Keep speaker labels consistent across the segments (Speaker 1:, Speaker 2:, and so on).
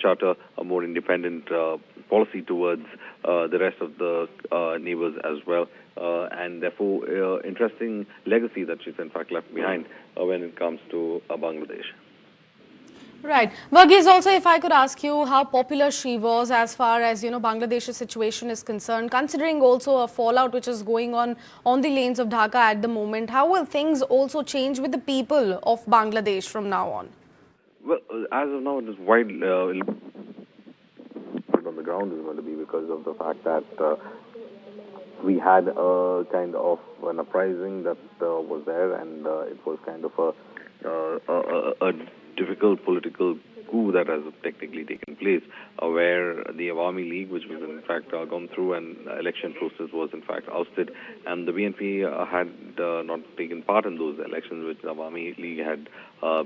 Speaker 1: charter a more independent policy towards the rest of the neighbors as well. And therefore, interesting legacy that she's in fact left behind when it comes to Bangladesh.
Speaker 2: Right. Varghese, also if I could ask you how popular she was as far as, Bangladesh's situation is concerned, considering also a fallout which is going on the lanes of Dhaka at the moment, how will things also change with the people of Bangladesh from now on?
Speaker 1: Well, as of now, it is wide on the ground is going to be because of the fact that we had a kind of an uprising that was there, and it was kind of a difficult political coup that has technically taken place, where the Awami League, which was in fact gone through, and election process was in fact ousted, and the BNP had not taken part in those elections, which the Awami League had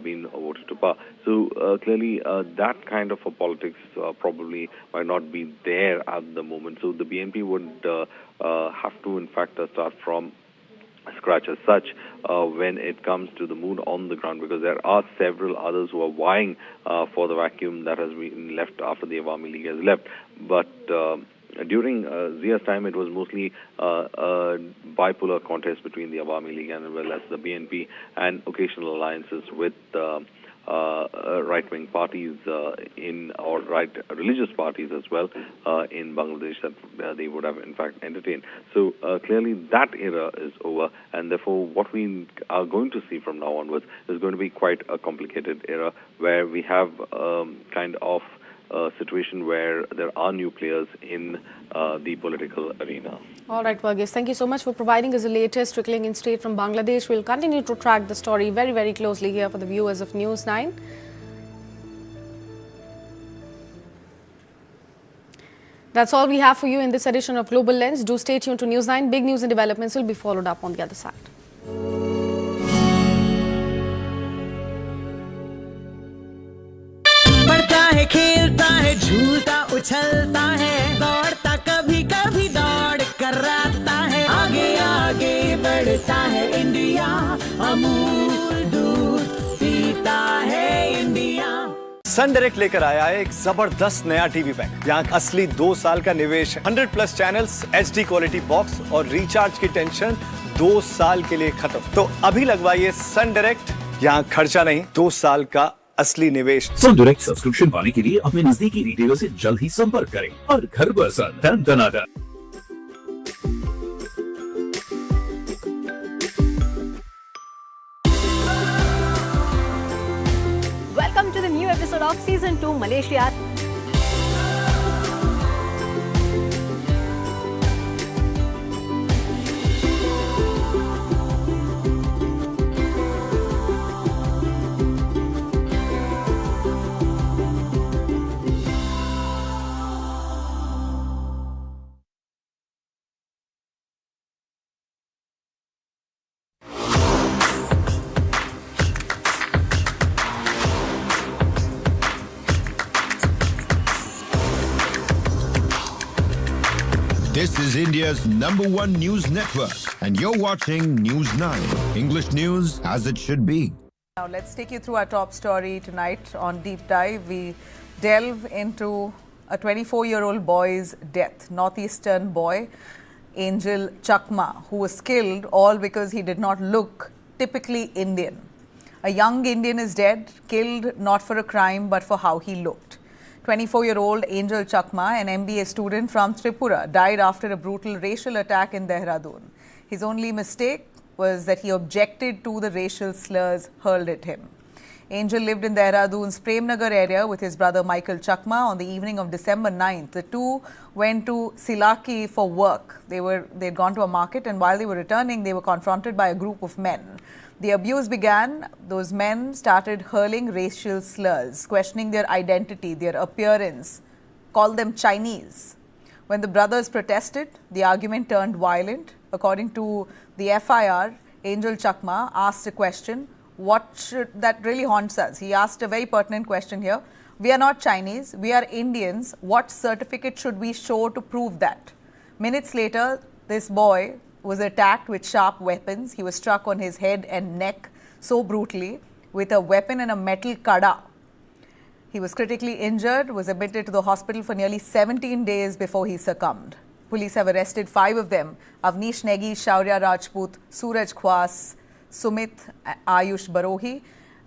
Speaker 1: been voted to power. So clearly that kind of a politics probably might not be there at the moment. So the BNP would have to in fact start from scratch as such when it comes to the mood on the ground, because there are several others who are vying for the vacuum that has been left after the Awami League has left. But during Zia's time, it was mostly a bipolar contest between the Awami League and as well as the BNP, and occasional alliances with right-wing parties or religious parties as well in Bangladesh that they would have in fact entertained. So clearly that era is over, and therefore what we are going to see from now onwards is going to be quite a complicated era, where we have kind of a situation where there are new players in the political arena.
Speaker 2: All right, Varghese, thank you so much for providing us the latest trickling in state from Bangladesh. We'll continue to track the story very, very closely here for the viewers of News 9. That's all we have for you in this edition of Global Lens. Do stay tuned to News 9. Big news and developments will be followed up on the other side.
Speaker 3: खेलता है झूलता उछलता है दौड़ता कभी कभी दौड़ कराता है आगे आगे बढ़ता है इंडिया अमूल दूध पीता है इंडिया।
Speaker 4: सन डायरेक्ट लेकर आया है एक जबरदस्त नया टीवी पैक। यहाँ असली 2 साल का निवेश, 100+ चैनल्स, HD क्वालिटी बॉक्स और रिचार्ज की टेंशन 2 साल के लिए खत्म। तो अभी लगवाइए सन डायरेक्ट, यहाँ खर्चा नहीं, 2 साल का असली निवेश।
Speaker 5: सन डायरेक्ट सब्सक्रिप्शन पाने के लिए अपने नजदीकी रिटेलर से जल्द ही संपर्क करें और घर पर सन दनादन।
Speaker 6: Welcome to the new episode of Season 2 Malaysia.
Speaker 7: This is India's #1 news network, and you're watching News 9, English news as it should be.
Speaker 8: Now let's take you through our top story tonight on Deep Dive. We delve into a 24-year-old boy's death. Northeastern boy, Angel Chakma, who was killed all because he did not look typically Indian. A young Indian is dead, killed not for a crime but for how he looked. 24-year-old Angel Chakma, an MBA student from Tripura, died after a brutal racial attack in Dehradun. His only mistake was that he objected to the racial slurs hurled at him. Angel lived in Dehradun's Premnagar area with his brother Michael Chakma. On the evening of December 9th, the two went to Silaki for work. They'd gone to a market, and while they were returning, they were confronted by a group of men. The abuse began. Those men started hurling racial slurs, questioning their identity, their appearance, called them Chinese. When the brothers protested, the argument turned violent. According to the FIR, Angel Chakma asked a question, that really haunts us. He asked a very pertinent question here. We are not Chinese, we are Indians. What certificate should we show to prove that? Minutes later, this boy was attacked with sharp weapons. He was struck on his head and neck so brutally with a weapon and a metal kada. He was critically injured, was admitted to the hospital for nearly 17 days before he succumbed. Police have arrested 5 of them: Avnish Negi, Shaurya Rajput, Suraj Khwas, Sumit, Ayush Barohi.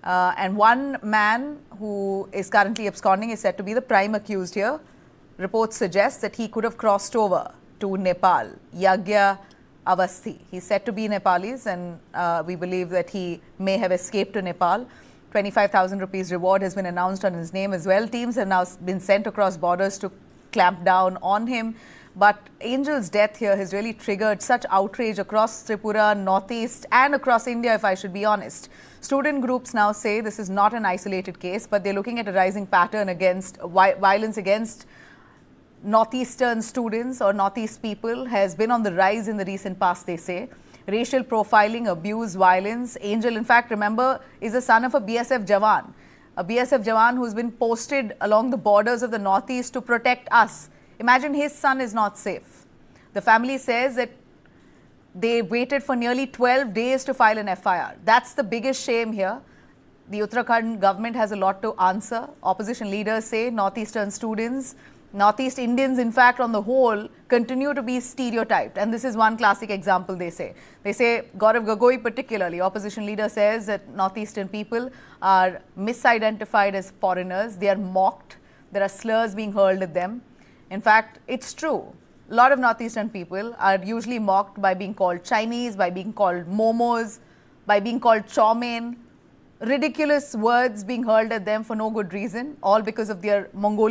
Speaker 8: And one man who is currently absconding is said to be the prime accused here. Reports suggest that he could have crossed over to Nepal, Yagya Avasthi. He's said to be Nepalese, and we believe that he may have escaped to Nepal. 25,000 rupees reward has been announced on his name as well. Teams have now been sent across borders to clamp down on him. But Angel's death here has really triggered such outrage across Tripura, Northeast and across India, if I should be honest. Student groups now say this is not an isolated case, but they're looking at a rising pattern against violence against Northeastern students or Northeast people has been on the rise in the recent past, they say. Racial profiling, abuse, violence. Angel, in fact, remember, is the son of a BSF Jawan. A BSF Jawan who's been posted along the borders of the Northeast to protect us. Imagine his son is not safe. The family says that they waited for nearly 12 days to file an FIR. That's the biggest shame here. The Uttarakhand government has a lot to answer. Opposition leaders say Northeastern students, Northeast Indians, in fact, on the whole, continue to be stereotyped. And this is one classic example, they say. They say, Gaurav Gogoi particularly, opposition leader, says that Northeastern people are misidentified as foreigners. They are mocked. There are slurs being hurled at them. In fact, it's true. A lot of Northeastern people are usually mocked by being called Chinese, by being called momos, by being called chow mein. Ridiculous words being hurled at them for no good reason, all because of their Mongolian